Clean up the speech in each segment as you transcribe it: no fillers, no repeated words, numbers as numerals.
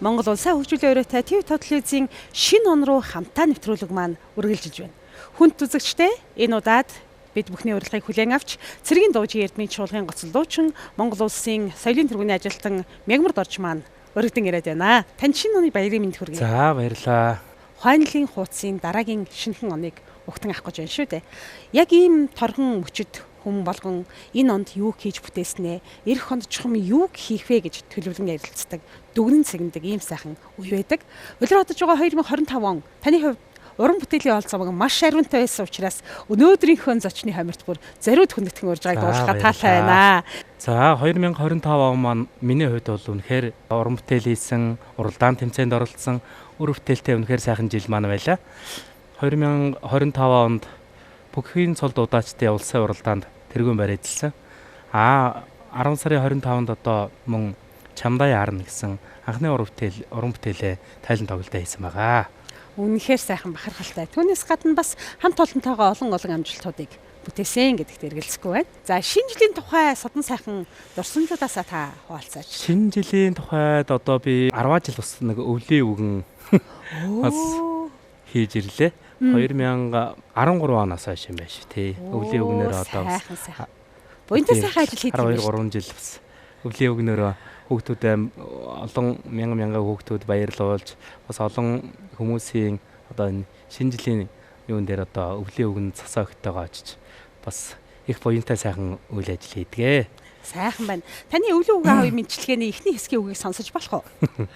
Монгол улсаа хөгжүүлэн өрөөтэй ТV телевизийн шинэ он руу хамтаа нэвтрүүлэг маань үргэлжилж байна. Хүнд үзэгчдээ энэ удаад бид бүхний урилгыг хүлээн авч цэргийн дуужийн эрдмийн чуулгын гоцлуучин Монгол улсын соёлын тэргүүний ажилтан Мягмар Дорж маань өргөдөн ирээд байна. Танд шинэ оны баярын мэнд хүргэе. За баярлалаа. Хойнлын хуудсын дараагийн шинэхэн оныг угтан авах гэж байна шүү дээ. Яг ийм торгон мөчөд хүн болгон энэ онд юу хийж бүтээснэ, эх хонд чухам юу хийх вэ гэж төлөвлөн ярилцдаг, дүгнэн цэгндэг ийм сайхан үе байдаг. Өдөр одож байгаа 2025 он таны хувьд уран бүтээлийн олцоо маш ариунтай байсан учраас өнөөдрийнхөө зочны хамирт бүр зориуд хүндэтгэн урьж байгааг дуулахад таатай байна. За 2025 он маань миний хувьд бол үнэхээр уран бүтээл хийсэн, уралдаан тэмцээнд оролцсон, үр бүтээлтэй үнэхээр сайхан жил маань байлаа. 2025 онд Бүххийн цолд удаачдын улсын уралдаанд тэргүүн барьжсэн. 10 сарын 25-нд одоо мөн Чамдай Арна гэсэн анхны уран бүтээлээ тайлан тоглолтоо хийсэн байгаа. Үнэхээр сайхан бахархалтай. Түүнээс гадна бас хамт олонтойгоо олон амжилтуудыг бүтээсэн гэдэгт эргэлзэхгүй байна. За шинэ жилийн тухай содон сайхан дурсамжуудаасаа та хуваалцаач. Шинэ жилийн тухайд одоо би 10 жил бас нэг өвлийн үгэн бас хийж ирлээ. 2013 оноос хойш юм байна шүү тий. Өвлийн үгнээр одоо буянтай сайхан ажил хийдэг. 12 3 жил бас өвлийн үгнээр хүүхдүүдэд олон мянган хүүхдүүд баярлуулж бас олон хүмүүсийн одоо энэ шинэ жилийн юун дээр одоо өвлийн үгэн цасаа өгтөйгөө очиж бас их буянтай сайхан үйл ажил хийдгээ. Сайхан байна. Таны өвлийн үгэн аавын мэдчилгээний эхний хэсгийн үгийг сонсож болох уу?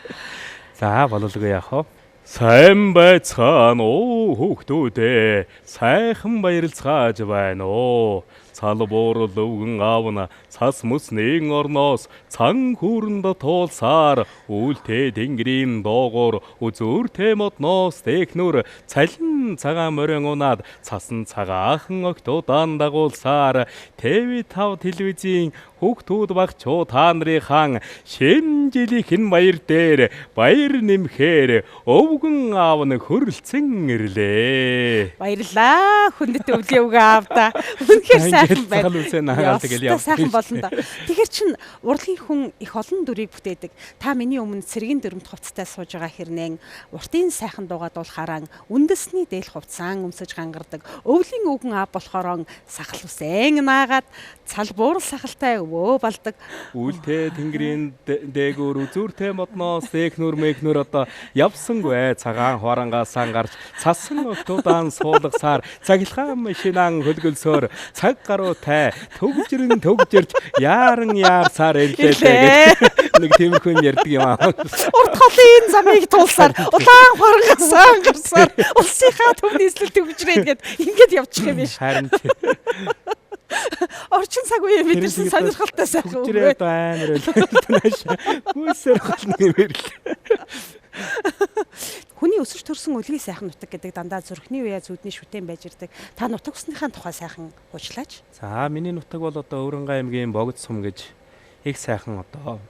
За бололгүй яах вэ? Сайн байцгаана уу хүүхдүүдээ, сайхан баярлцгааж байна уу. Цалбуур өвгөн аавна цас мөснийн орноос цан хүрэнд туулсаар үлтээ тэнгэрийн доогоор үзүүртэй модноос технүр цалин цагаан морин унаад цасан цагаахан октоудаан дагуулсаар ТV5 телевизийн хүүхдүүд багчуу та нарынхан шинэ жилийнхэн баяр дээр баяр нэмхээр өвгөн аав нь хөрлцөн ирлээ. Баярлаа. Хүндэт өвлийн үгэн аавда. Үнэхээр сайхан байна. Сайхан болно да. Тэгэхээр чин урлагийн хүн их олон дүрийг бүтээдэг. Та миний өмнө цэргийн дүрмт хувцастай сууж байгаа хэрнээ уртын сайхан дуугаа дуулахаараа үндэсний дээл хувцаан өмсөж гангардаг. Өвлийн үгэн аав болохоор сахал үсэн наагаад цалбуур сахалтай өвөө балдаг. Үлтээ тэнгэрийн дээгүүр үзүүртэй модноос технүр мехнүр одоо явсангүй цагаан хуарангаасаа гарч цасан октоудаан суулгасаар цагилгаан машинан хөлгөлсөөр цаг гаруутай төгжирч яаран яарсаар ирлээ гэдэг нэг тиймэрхүү ярьдаг юм аа. Урт холын замыг туулсаар улаан хуарангаасаа гарсаар улсынхаа төвний эслэл төгжрээд гээд ингэж явчих юм биш. Харин орчин цаг үеэ мэдэрсэн сонирхолтой сайхан үг. Жирээд амар байлаа. Гүйсээр холны мэрэл. Хүний өсөж төрсөн үлгийн сайхан нутаг гэдэг дандаа зүрхний уяа зүудний шүтэн байж ирдэг. Та нутаг усныхаа тухай сайхан хуучлаач. За миний нутаг бол одоо Өврөнгай аймгийн Богд сум гэж их сайхан одоо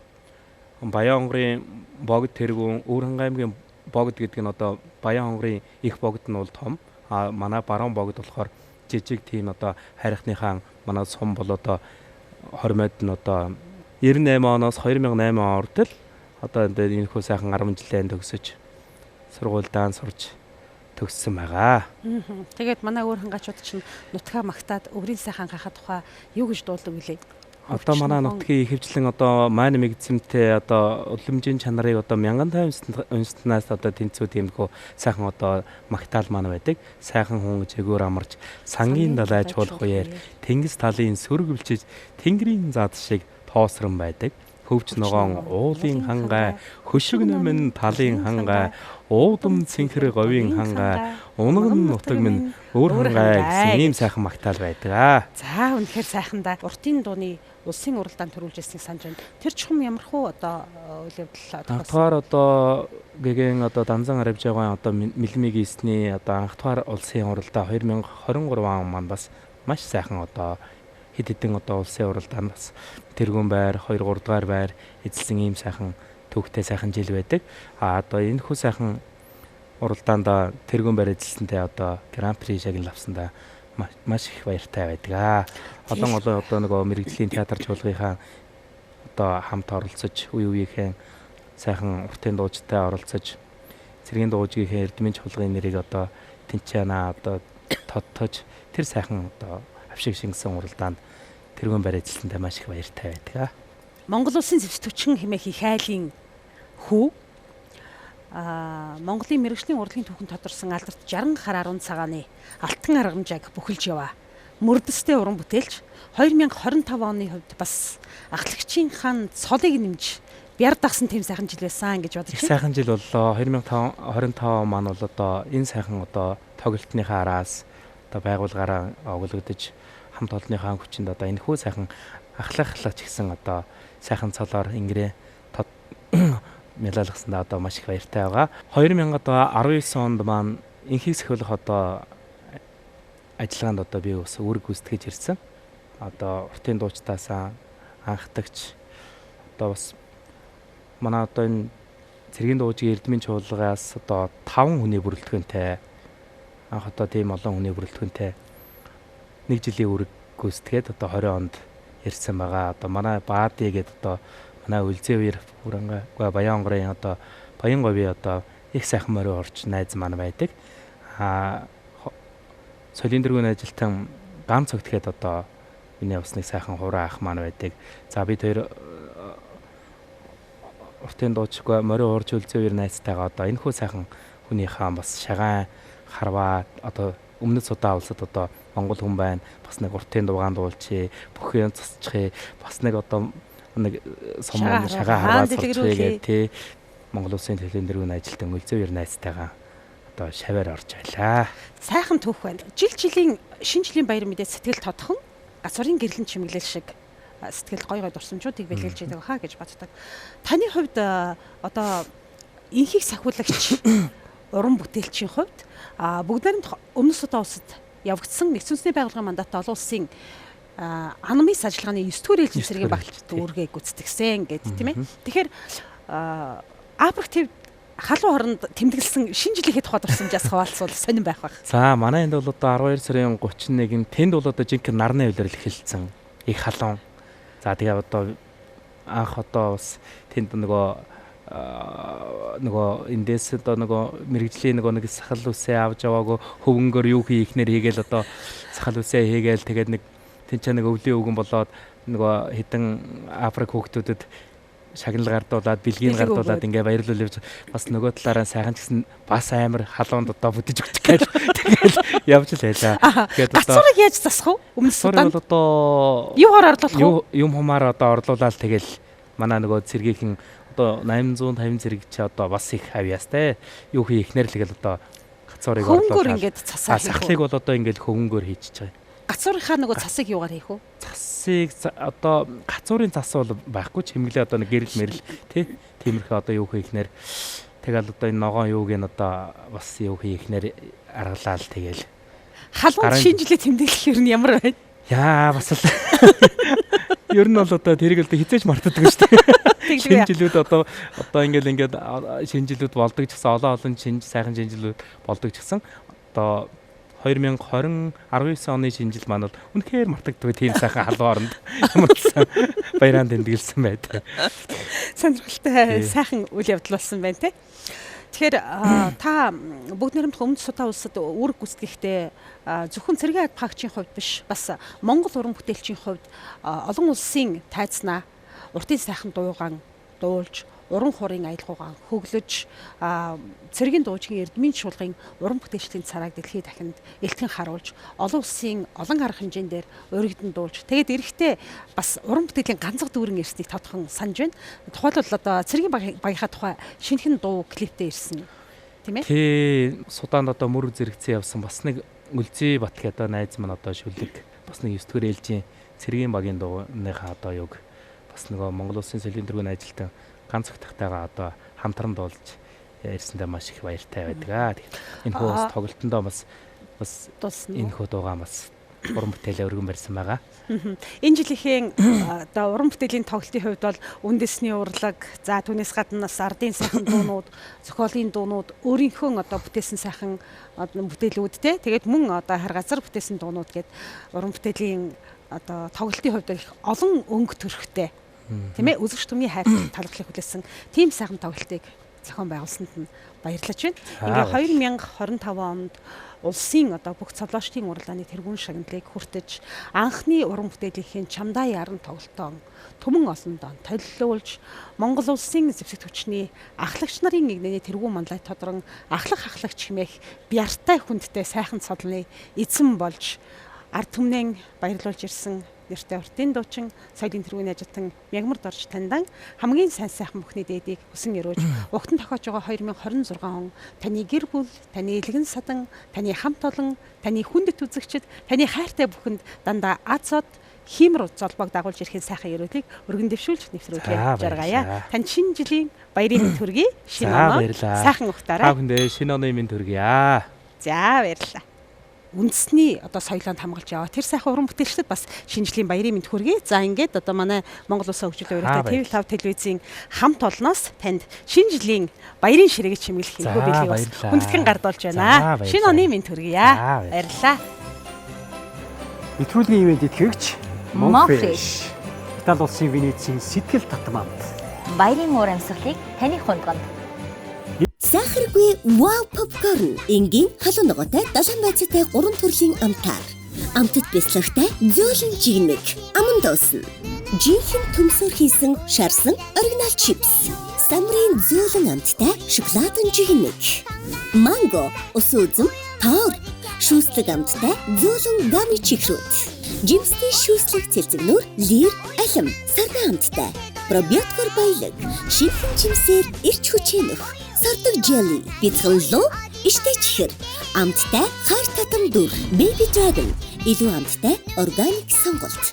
Баян хонгорын Богд тэргүүн Өврөнгай аймгийн Богд гэдэг нь одоо Баян хонгорын их Богд нь бол том. Манай Баруун Богд болохоор жижиг тийм одоо хайрхныхаа манай сум бол одоо 20-д нь одоо 98 оноос 2008 он хүртэл одоо энэ хөө сайхан 10 жилийн төгсөж сургуульдаа сурч төгссөн байгаа. Тэгээд манай өөр хангачууд чинь нутгаа магтаад өврийн сайхан хахад тухай юу гэж дуулдаг вүлээ? Одоо манай нутгийн ихэвчлэн одоо маань мэгзэмтэй одоо улимжийн чанарыг одоо мянгантай үнснээс одоо тэнцүү тиймхүү сайхан одоо магтаал маань байдаг. Сайхан хүн жигүүр амарч сангийн далай чуулах үеэр тэнгис талын сүргэлжиж тэнгэрийн зад шиг тоосрон байдаг. Хөвч ногоон уулын хангай, хөшиг нэмэн талын хангай, уудам цэнхэр говийн хангай, унган нутаг минь өөр хангай гэсэн ийм сайхан магтаал байдаг. За үнэхээр сайхан да. Уртын дууны улсын уралдаанд төрүүлж ирснийг санаж байна. Тэр чухам ямархуу одоо үйл явдал тохиолдол одоо гэгэн одоо данзан арвж байгаа одоо мэлмигийсний одоо анх тугаар улсын уралдаа 2023 он маань бас маш сайхан одоо хэд хэдэн одоо улсын уралдаанд бас тэргүүн байр 2 3 дугаар байр эзэлсэн ийм сайхан төвхтэй сайхан жил байдаг. Одоо энэ хүү сайхан уралдаанд тэргүүн байр эзэлсэндээ одоо гран при шагнал авсандаа маш их баяртай байдаг. Олон одоо нөгөө мэрэгжлийн театр чуулгынхаа одоо хамт оролцож үе үеийнхээ сайхан уртын дуужтай оролцож цэргийн дуужгийн эрдмийн чуулгын нэрийг одоо тэнцэнэ одоо тодтож тэр сайхан одоо авшиг шингэсэн уралдаанд тэргүүн барьцлантай маш их баяртай байдаг. Монгол улсын зэвсэгчэн хэмээх их айлын хүү Монголын мэргэжлийн урлагийн түүхэнд тодорсон алдарт 60 хар 10 цагааны алтан аргамжааг бүхэлж яваа. Мөрдөстэй уран бүтээлч 2025 оны хувьд бас ахлагчийн хаан цолыг нэмж бяр дагсан тэм сайхан жил байсан гэж бодож байна. Сайхан жил боллоо. 2025 маань бол одоо энэ сайхан одоо тоглолтныхаа араас одоо байгууллагаараа оглогдож хамт олонныхаа хүчинд одоо энэ хүү сайхан ахлагч гэсэн одоо сайхан цолоор ингэрээ мэлалгасандаа одоо маш их баяртай байгаа. 2019 онд маань инхийг сахиулах одоо ажиллагаанд одоо би бас үүрэг гүйцэтгэж ирсэн. Одоо уртын дуучтаасаа анхдагч одоо бас манай одоо энэ цэргийн дуужийн эрдмийн чуулгаас одоо 5 хүний бүрэлдэхүүнтэй анх одоо тийм олон хүний бүрэлдэхүүнтэй 1 жилийн үүрэг гүйцэтгээд одоо 20 онд ирсэн байгаа. Одоо манай Баади гэдэг одоо манай Үлзээ үер Хуранга Баянгорын одоо Баянговийн одоо их сайхан морин орч найз маань байдаг. Солийн дэргүүн ажилтан гам цогтгээд одоо миний бас нэг сайхан хураа ах маань байдаг. За бид хоёр уртын дуучгүй морин орж Үлзээ үер найзтайгаа одоо энэ хүү сайхан хүнийхээ бас шагаан харваа одоо өмнөд судаа улсад одоо Монгол хүн байна. Бас нэг уртын дуугаан дуулчих, бүхэн цусчих, бас нэг одоо нэг сумын шагаа харваа цолчихээ тий Монгол улсын төлөөллийн дэргүүн ажилтан Үлзээ үер найзтайгаа одоо шаваар орж байлаа. Сайхан түүх байна. Жилийн шинэ жилийн баяр мэдээ сэтгэл тодхон гацрын гэрлэн чимэглэл шиг сэтгэл гой дурсамжуудыг бэлгэлж байдаг хаа гэж боддог. Таны хувьд одоо инхийг сахиулагч уран бүтээлчийн хувьд бүгд найрамд өмнө судаа улсад явагдсан нэгдсэн үндэсний байгууллагын мандаттай олон улсын анамис ажиллагааны 9 дугаар ээлжийн цэргийн багт үүргээ гүйцэтгсэн гэдэг тийм ээ. Тэгэхээр Африк төв халуун хоронд тэмдэглэсэн шинэ жилийнхээ тухайд дурсамжаас хаваалцвал сонирн байх баг. За манай энд бол одоо 12 сарын 31-нд тэнд бол одоо жинхэнэ нарны хувьлаар эхэлсэн их халуун. За тэгээ одоо анх одоо бас тэнд нөгөө эндээс одоо нөгөө мэрэгжлийн нэг сахал үсээ авч яваагүй хөвөнгөөр юу хийхнэр хийгээл одоо сахал үсээ хийгээл тэгээд нэг тэнцээ нэг өвлийн өвгөн болоод нөгөө хэдэн Африк хүүхдүүдэд шагнал гардуулаад бэлгийн гардуулаад ингээ баярлуул явж бас нөгөө талаараа сайхан ч гэсэн бас амар халуунд одоо бүдэж өгчих гээл тэгэл явж л байлаа. Тэгээд одоо гацрыг яаж засах вэ? Өмнө судаа бол одоо юугаар орлуулах вэ? Юм хумаар одоо орлуулаад тэгэл манай нөгөө цэргийнхэн одоо 850 зэрэг чи одоо бас их авьяастай юу хийхнэр л тэгэл одоо гацрыг орлуулаад ингээд цасаа сахлыг бол одоо ингээд хөвөнгөөр хийчихэж байгаа. Гацуурынхаа нөгөө цасыг юугаар хийх вэ? Цасыг одоо гацуурын цас бол байхгүй ч хэмглээ одоо нэг гэрэл мэрэл тий тиймэрхүү одоо юу хийхнэр тэгэл одоо энэ ногоон юуг нь одоо бас юу хийхнэр аргалаа л тэгэл халуун шинэ жилээ тэмдэглэх юм ямар байна? Яа бас л ер нь бол одоо тэрийг л хизээж мартдаг шүү дээ. Шинэ жилүүд одоо ингээд шинэ жилүүд болдог ч гэсэн олон шинэ сайхан шинэ жилүүд болдог ч гэсэн одоо 2019 оны шинэ жил маань бол үнэхээр мартагддаг тийм сайхан халуун оронд ямар ч баяранд тэмдэглэсэн байдаг. Сонирхолтой сайхан үйл явдал болсон байна те. Тэгэхээр та бүгд найрамдах өмнөд судаа улсад үүрэг гүйцэтгэхдээ зөвхөн цэргийн адвокатчийн хувьд биш бас Монгол уран бүтээлчийн хувьд олон улсын тайзнаа уртын сайхан дуугаан дуулж уран хорийн аялгаугаа хөглөж цэргийн дуужийн эрдмийн чуулгын уран бүтээлчлийн царайг дэлхийд дахинд элтгэн харуулж олон улсын олон арга хэмжээндээр өргөдөн дуулж тэгээд эрэхтээ бас уран бүтээлийн ганцхан дүүрэн ирснийг тодхон санаж байна. Тухайлбал одоо цэргийн багийнхаа тухай шинэхэн дуу клиптэй ирсэн тийм ээ. Тий судаанд одоо мөр зэрэгцээ явсан бас нэг Үлзий бат гэдэг найз маань одоо шүлэг бас нэг 9 дугаар ээлжийн цэргийн багийн дууныхаа одоо юг бас нөгөө Монгол улсын солийн дэргүүн ажилтан ганц өгтөгтэйгээ одоо хамтран дуулж ирсэндээ маш их баяртай байдаг. Энэ хөө бас тоглолтондоо бас энэ хөө дуугаа бас уран бүтээлээ өргөн барьсан байгаа. Энэ жилийн одоо уран бүтээлийн тоглолтын хувьд бол үндэсний урлаг, за түүнээс гадна бас ардын сайхан дуунууд, зохиолын дуунууд, өөрийнхөө одоо бүтээсэн сайхан бүтээлүүд те. Тэгээд мөн одоо хар газар бүтээсэн дуунууд гээд уран бүтээлийн одоо тоглолтын хувьд их олон өнгө төрхтэй Тийм ээ, үзэгч түмний хайр талархлыг хүлээсэн тийм сайхан тоглолтыг зохион байгуулсанд нь баярлаж байна. Ингээ 2025 онд улсын бүх цолоочдын уралдааны тэргуун шагналыг хүртэж анхны уран бүтээлийн Чамдаа яран тоглолтон түмэн олон дон толилуулж Монгол улсын зэвсэг түвшний ахлагч нарын нэгний тэргуун манлай тодрон ахлагч хэмээх бяртай хүндтэй сайхан цолны эзэн болж ард түмнэн баярлуулж ирсэн нэртэй уртын дуучин соёлын тэргүүний ажилтан Мягмард орж таньдан хамгийн сайхан бүхний дээдийг хүсэн өрөөж угтан тохиож байгаа 2026 он таны гэр бүл, таны элгэн садан, таны хамт олон, таны хүндэт үзэгчид, таны хайртай бүхэнд дандаа азод хиймэр золбоог дагуулж ирэхин сайхан өрөөлийг өргөн дэвшүүлж нэвтрүүлгээ жаргая. Тань шинэ жилийн баярын мэнд хүргэе. Шинэ оноо сайхан ухтаарай. Та бүхэндээ шинэ оны мэнд хүргье. За баярлалаа. Үндэсний соёлоонд хамгаалж яваа тэр сайхан уран бүтээлчдэд бас шинжлэлийн баярын мэнд хүргэе. За ингээд манай Монгол Улсын хөгжлийн урлагтай TV5 телевизийн хамт олноос танд шинэ жилийн баярын ширээгээ чимэглэх хэлбүү билгийг бас хүндэтгэн гардуулж байна. Шинэ оны мэнд хүргэе. Баярлалаа. Нэвтрүүлгийн ивент итгэгч Monfresh Итали улсын Венецийн сэтгэл татам амт. Баярын уур амьсгалыг таны хундганд. Сахаргүй wow popcorn энгийн халуун ногоотой 7 байцаатай 3 төрлийн амтаар. Амтд бяцлагтай зөөлөн жигнэг аман дуусна. Жинхэнэ төмсөр хийсэн шарсан оригинал чипс. Самрын зөөлөн амттай шоколадын жигнэг. Манго, ус үзэм, тоор, шүүслэг амттай зөөлөн гами чигрүүд. Жимсний шүүслэг цэлцэгнүүр лир алим сарна амттай. Пробиоткор баялаг шинхэн жимсээр ирч хүчээнөх. Сардаг jelly бицгэн луу иштэй чихэр амттай хар татам дүр baby dragon илүү амттай органик сонголт.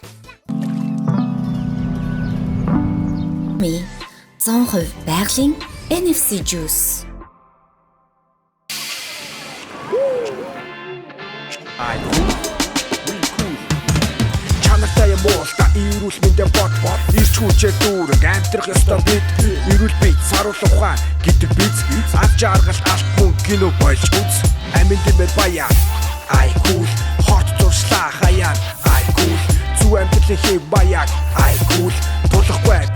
100% байгалийн NFC juice. Чанартай юм уу та ирүүл мэндэ бот ирч хүчээр дүүрэг амтрах ёстой бид ирүүл бий саруул ухаан гэдэг биз авч аргал алт мөн кино болж үз амин дэмэр баяа ай кул хот туршлаа хаяа ай кул зүү амтлахыг баяа ай кул тулахгүй